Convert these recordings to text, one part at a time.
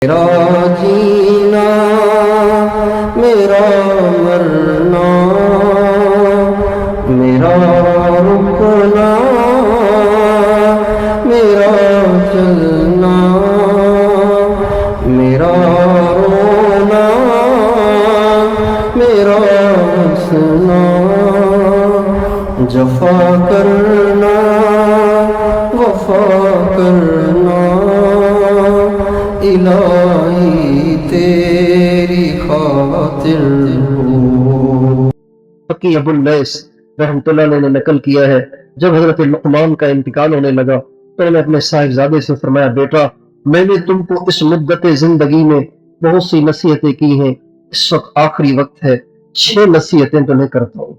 میرا جینا میرا مرنا میرا رکنا میرا چلنا میرا رونا میرا ہنسنا جفا کرنا وفا کرنا الہی تیری خاطر ہو۔ فقی ابو اللیث رحمۃ اللہ علیہ نے نقل کیا ہے، جب حضرت لقمان کا انتقال ہونے لگا تو انہوں نے اپنے صاحبزادے سے فرمایا، بیٹا میں نے تم کو اس مدت زندگی میں بہت سی نصیحتیں کی ہیں، اس وقت آخری وقت ہے، 6 نصیحتیں تمہیں کرتا ہوں۔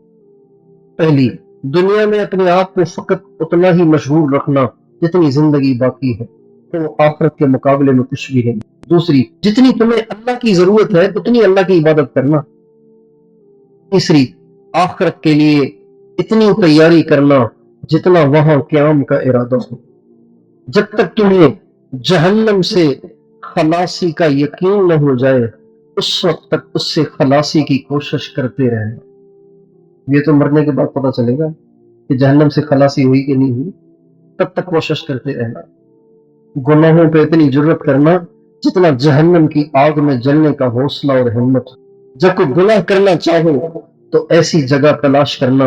پہلی، دنیا میں اپنے آپ کو فقط اتنا ہی مشغول رکھنا جتنی زندگی باقی ہے، تو آخرت کے مقابلے میں کچھ بھی نہیں۔ دوسری، جتنی تمہیں اللہ کی ضرورت ہے اتنی اللہ کی عبادت کرنا۔ تیسری، آخرت کے لیے اتنی تیاری کرنا جتنا وہاں قیام کا ارادہ ہو۔ جب تک تمہیں جہنم سے خلاصی کا یقین نہ ہو جائے اس وقت تک اس سے خلاصی کی کوشش کرتے رہنا۔ یہ تو مرنے کے بعد پتہ چلے گا کہ جہنم سے خلاصی ہوئی کہ نہیں ہوئی، تب تک کوشش کرتے رہنا۔ گناہوں پہ اتنی جرت کرنا جتنا جہنم کی آگ میں جلنے کا حوصلہ اور ہمت ہو۔ جب کوئی گناہ کرنا چاہو تو ایسی جگہ تلاش کرنا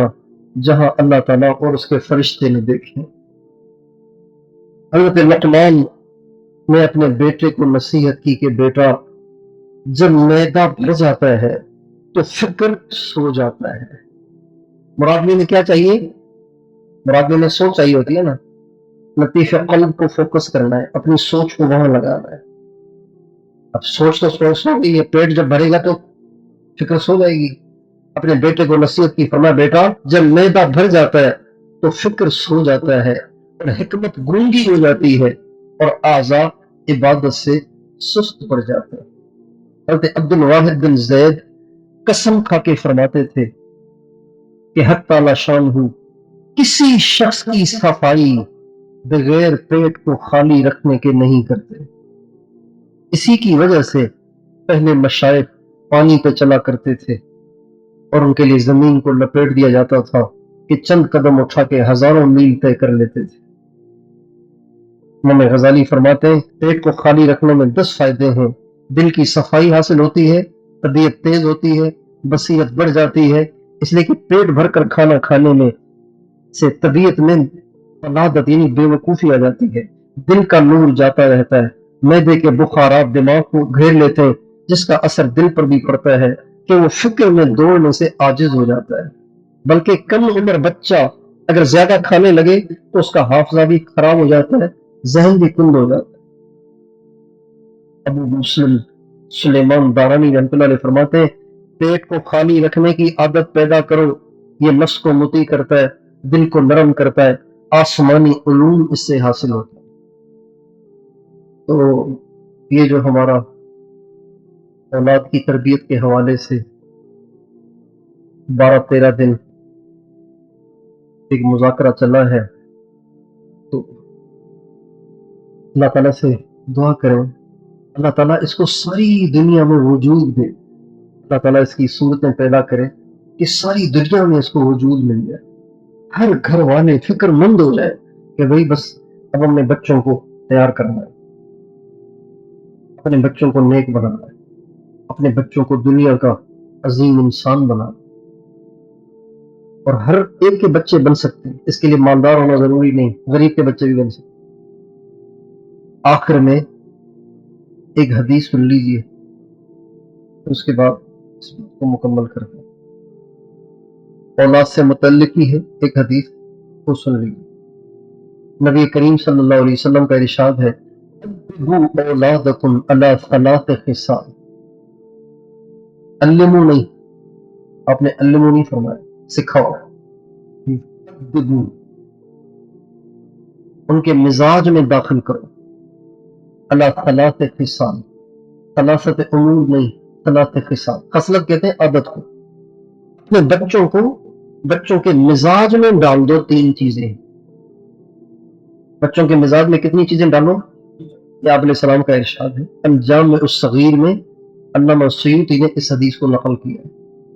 جہاں اللہ تعالیٰ اور اس کے فرشتے نے دیکھیں۔ حضرت لقمان نے اپنے بیٹے کو نصیحت کی کہ بیٹا جب معدہ بھر جاتا ہے تو فکر سو جاتا ہے۔ مراد میں کیا چاہیے؟ مراد میں سوچ چاہیے ہوتی ہے نا، لطیف قلب کو فوکس کرنا ہے، اپنی سوچ کو وہاں لگانا ہے۔ اب سوچ تو سو گئی ہے، پیٹ جب بھرے گا تو فکر سو جائے گی۔ اپنے بیٹے کو نصیحت کی، فرمایا بیٹا جب معدہ بھر جاتا ہے تو فکر سو جاتا ہے اور حکمت گونگی ہو جاتی ہے اور اعضاء عبادت سے سست پڑ جاتے ہیں۔ حضرت عبد الواحد بن زید قسم کھا کے فرماتے تھے کہ حق تعالی شان ہو کسی شخص کی صفائی بغیر پیٹ کو خالی رکھنے کے نہیں کرتے۔ اسی کی وجہ سے پہلے مشائخ پانی پہ چلا کرتے تھے اور ان کے لیے زمین کو لپیٹ دیا جاتا تھا کہ چند قدم اٹھا کے ہزاروں میل طے کر لیتے تھے۔ امام غزالی فرماتے ہیں پیٹ کو خالی رکھنے میں 10 فائدے ہیں۔ دل کی صفائی حاصل ہوتی ہے، طبیعت تیز ہوتی ہے، بصیرت بڑھ جاتی ہے، اس لیے کہ پیٹ بھر کر کھانا کھانے میں سے طبیعت میں فلادت یعنی بے وقوفی آ جاتی ہے، دل کا نور جاتا رہتا ہے، معدے کے بخارات دماغ کو گھیر لیتے ہیں جس کا اثر دل پر بھی پڑتا ہے کہ وہ فکر میں دوڑنے سے عاجز ہو جاتا ہے۔ بلکہ کم عمر بچہ اگر زیادہ کھانے لگے تو اس کا حافظہ بھی خراب ہو جاتا ہے، ذہن بھی کند ہو جاتا ہے۔ ابو مسلم سلیمان دارانی رحمۃ اللہ علیہ فرماتے ہیں پیٹ کو خالی رکھنے کی عادت پیدا کرو، یہ نفس کو مطیع کرتا ہے، دل کو نرم کرتا ہے، آسمانی علوم اس سے حاصل ہوتا ہے۔ تو یہ جو ہمارا اولاد کی تربیت کے حوالے سے 12-13 دن ایک مذاکرہ چلا ہے، تو اللہ تعالیٰ سے دعا کریں اللہ تعالیٰ اس کو ساری دنیا میں وجود دے، اللہ تعالیٰ اس کی صورتیں پیدا کرے کہ ساری دنیا میں اس کو وجود مل جائے، ہر گھر والے فکر مند ہو جائے کہ بھئی بس اب ہم نے بچوں کو تیار کرنا ہے، اپنے بچوں کو نیک بنانا ہے، اپنے بچوں کو دنیا کا عظیم انسان بنانا ہے۔ اور ہر ایک کے بچے بن سکتے ہیں، اس کے لیے مالدار ہونا ضروری نہیں، غریب کے بچے بھی بن سکتے ہیں۔ آخر میں ایک حدیث سن لیجئے، اس کے بعد اس کو مکمل کرتے ہیں۔ اولاد سے متعلق ہی ہے ایک حدیث، کو سن لیجئے۔ نبی کریم صلی اللہ علیہ وسلم کا ارشاد ہے اَدِّبُوا أَوْلَادَكُمْ عَلَىٰ 3 خِصَالٍ، علموا نہیں، آپ نے علموا نہیں فرمایا، سکھاؤ، اَدِّبُوا، ان کے مزاج میں داخل کرو، عَلَىٰ 3 خِصَالٍ، 3 امور نہیں، 3 خصال، خصلت کہتے ہیں عادت کو، اپنے بچوں کے مزاج میں ڈال دو 3 چیزیں۔ بچوں کے مزاج میں کتنی چیزیں ڈالو؟ یہ آپ علیہ السلام کا ارشاد ہے۔ انجام الصغیر میں علامہ سیوطی نے اس حدیث کو نقل کیا ہے۔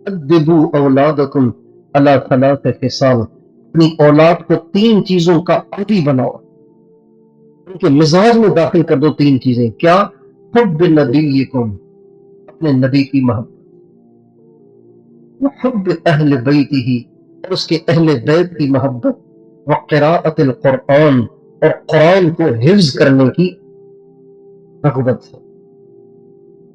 ادبوا اولادکم علی ثلاث خصال، اپنی اولاد کو 3 چیزوں کا عادی بناؤ، ان کے مزاج میں داخل کر دو 3 چیزیں۔ کیا؟ حب نبیکم، اپنے نبی کی محبت، وحب اہل بیتہ، اور اس کے اہل بیت کی محبت، وقراءۃ القرآن، اور قرآن کو حفظ کرنے کی رغبت ہے۔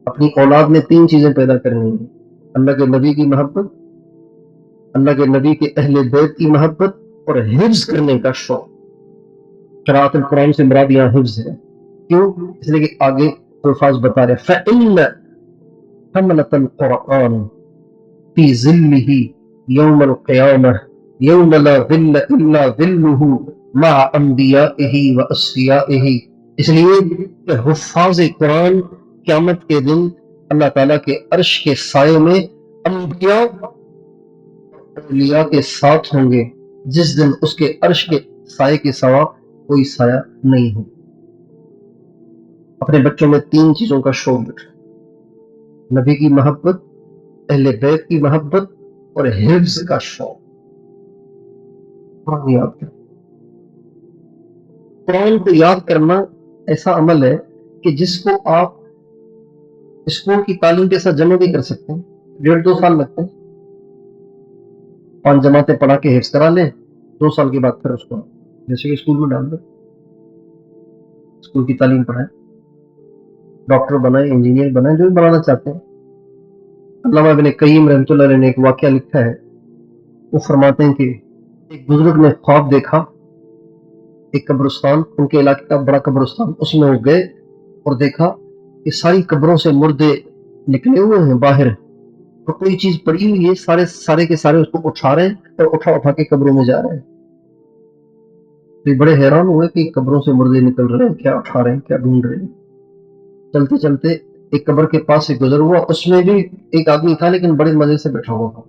اپنی اولاد میں 3 چیزیں پیدا کرنی ہیں: اللہ کے نبی کی محبت، اللہ کے نبی کے اہل بیت کی محبت، اور حفظ کرنے کا شوق۔ قراءۃ القرآن سے مراد یہاں حفظ ہے۔ کیوں؟ اس لیے کہ آگے الفاظ بتا رہے فَإِنَّ حَمْلَةَ الْقُرْآنِ فِي ظِلِّهِ يَوْمَ الْقِيَامَةِ يَوْمَ لَا ظِلَّ إِلَّا ظِلُّهُ مَعَ أَنْبِيَائِهِ وَأَصْفِيَائِهِ، اس لیے کہ حفاظ قرآن قیامت کے دن اللہ تعالیٰ کے عرش کے سائے میں انبیاء اولیاء کے ساتھ ہوں گے، جس دن اس کے عرش کے سائے کے سوا کوئی سایہ نہیں ہو۔ اپنے بچوں میں 3 چیزوں کا شوق بٹھا: نبی کی محبت، اہل بیت کی محبت، اور حفظ کا شوق۔ قرآن یاد کریں۔ قرآن کو یاد کرنا ایسا عمل ہے کہ جس کو آپ اسکول کی تعلیم کے ساتھ جمع بھی کر سکتے ہیں، 1.5-2 سال لگتے ہیں، 5 جماعتیں پڑھا کے حفظ کرا لیں، 2 سال کے بعد پھر اس کو جیسے کہ اسکول میں ڈال دیں، اسکول کی تعلیم پڑھائیں، ڈاکٹر بنائیں، انجینئر بنائیں، جو بھی بنانا چاہتے ہیں۔ علامہ ابن قیم رحمۃ اللہ علیہ نے ایک واقعہ لکھا ہے، وہ فرماتے ہیں کہ ایک بزرگ نے خواب دیکھا، ایک قبرستان، ان کے علاقے کا بڑا قبرستان، اس میں وہ گئے اور دیکھا کہ ساری قبروں سے مردے نکلے ہوئے ہیں باہر، اور کوئی چیز پڑی ہوئی ہے، سارے کے سارے اس کو اٹھا رہے ہیں اور اٹھا کے قبروں میں جا رہے ہیں۔ تو یہ بڑے حیران ہوئے کہ قبروں سے مردے نکل رہے ہیں، کیا اٹھا رہے ہیں، کیا ڈھونڈ رہے ہیں۔ چلتے چلتے ایک قبر کے پاس سے گزر ہوا، اس میں بھی ایک آدمی تھا لیکن بڑے مزے سے بیٹھا ہوا تھا،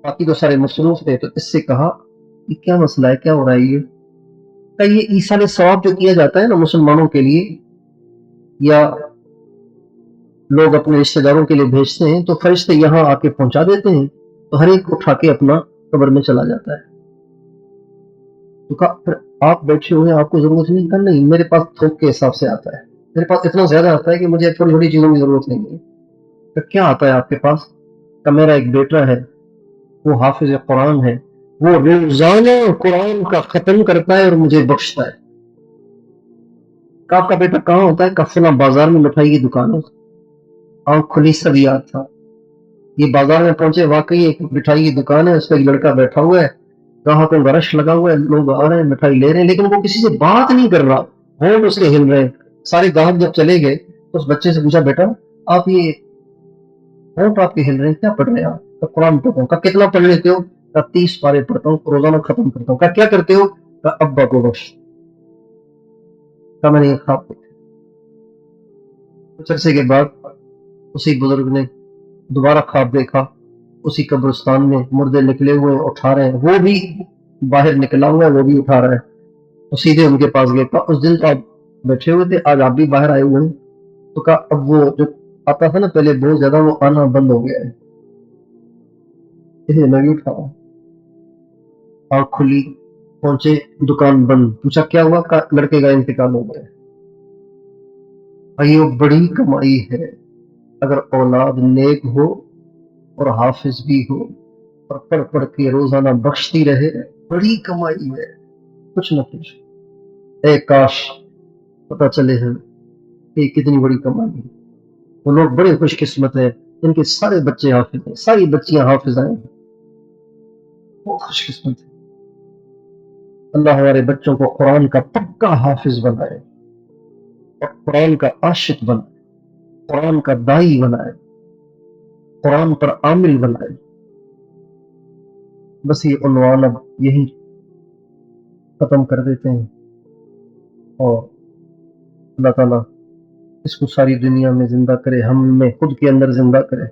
باقی تو سارے مصروف تھے۔ تو اس سے کہا یہ کیا مسئلہ ہے، کیا ہو رہا ہے؟ یہ ایصال ثواب جو کیا جاتا ہے نا مسلمانوں کے لیے، یا لوگ اپنے رشتہ داروں کے لیے بھیجتے ہیں، تو فرشتے یہاں آ کے پہنچا دیتے ہیں، تو ہر ایک اٹھا کے اپنا قبر میں چلا جاتا ہے۔ تو کہا پھر آپ بیٹھے ہوئے ہیں، آپ کو ضرورت نہیں؟ کہا نہیں، میرے پاس تھوک کے حساب سے آتا ہے، میرے پاس اتنا زیادہ آتا ہے کہ مجھے چھوٹی چھوٹی چیزوں کی ضرورت نہیں ہے۔ کہ کیا آتا ہے آپ کے پاس؟ کہ میرا ایک بیٹا ہے، وہ حافظ قرآن ہے، وہ روزانہ قرآن کا ختم کرتا ہے اور مجھے بخشتا ہے۔ کہ آپ کا بیٹا کہاں ہوتا ہے؟ کہ فلاں بازار میں مٹھائی کی دکان ہے۔ آنکھ کھلی، سب یاد تھا۔ یہ بازار میں پہنچے، واقعی ایک مٹھائی کی دکان ہے، اس پہ ایک لڑکا بیٹھا ہوا ہے، گاہکوں کا رش لگا ہوا ہے، لوگ آ رہے ہیں، مٹھائی لے رہے ہیں، لیکن وہ کسی سے بات نہیں کر رہا، ہونٹ اس کے ہل رہے ہیں۔ سارے گاہک جب چلے گئے تو اس بچے سے پوچھا بیٹا آپ یہ ہونٹ آپ کے ہل رہے ہیں، کیا پڑھ رہے ہیں آپ؟ کہ قرآن پڑھتا ہوں۔ کہ کتنا پڑھ لیتے ہو؟ کہ 30 پارے پڑھتا ہوں، روزانہ ختم کرتا ہوں۔ کہ کیا کرتے ہو؟ کہ ابا کو بخش۔ کہ میں نے یہ خواب دیکھا۔ کچھ عرصے کے بعد اسی بزرگ نے دوبارہ خواب دیکھا، اسی قبرستان میں مردے نکلے ہوئے اٹھا رہے ہیں، وہ بھی باہر نکلا ہوا ہے، وہ بھی اٹھا رہا ہے۔ تو سیدھے ان کے پاس گئے، کہا اس دن تو آپ بیٹھے ہوئے تھے، آج آپ بھی باہر آئے ہوئے ہیں۔ تو کہا اب وہ جو آتا تھا نا پہلے بہت زیادہ، وہ آنا بند ہو گیا ہے، اسے میں بھی اٹھا رہا ہوں۔ آنکھ کھلی، پہنچے، دکان بند۔ پوچھا کیا ہوا؟ کہا لڑکے کا انتقال ہو گیا۔ یہ بڑی کمائی ہے، اگر اولاد نیک ہو اور حافظ بھی ہو اور پڑھ پڑھ کے روزانہ بخشتی رہے، بڑی کمائی ہے، کچھ نہ کچھ۔ اے کاش پتہ چلے ہمیں کہ کتنی بڑی کمائی ہے۔ وہ لوگ بڑے خوش قسمت ہیں جن کے سارے بچے حافظ ہیں، ساری بچیاں حافظ ہیں، وہ خوش قسمت ہیں۔ اللہ ہمارے بچوں کو قرآن کا پکا حافظ بنائے اور قرآن کا عاشق بنائے، قرآن کا دائی بنائے، قرآن پر عامل بنائے۔ بس یہ عنوان اب یہی ختم کر دیتے ہیں، اور اللہ تعالیٰ اس کو ساری دنیا میں زندہ کرے، ہم میں خود کے اندر زندہ کرے۔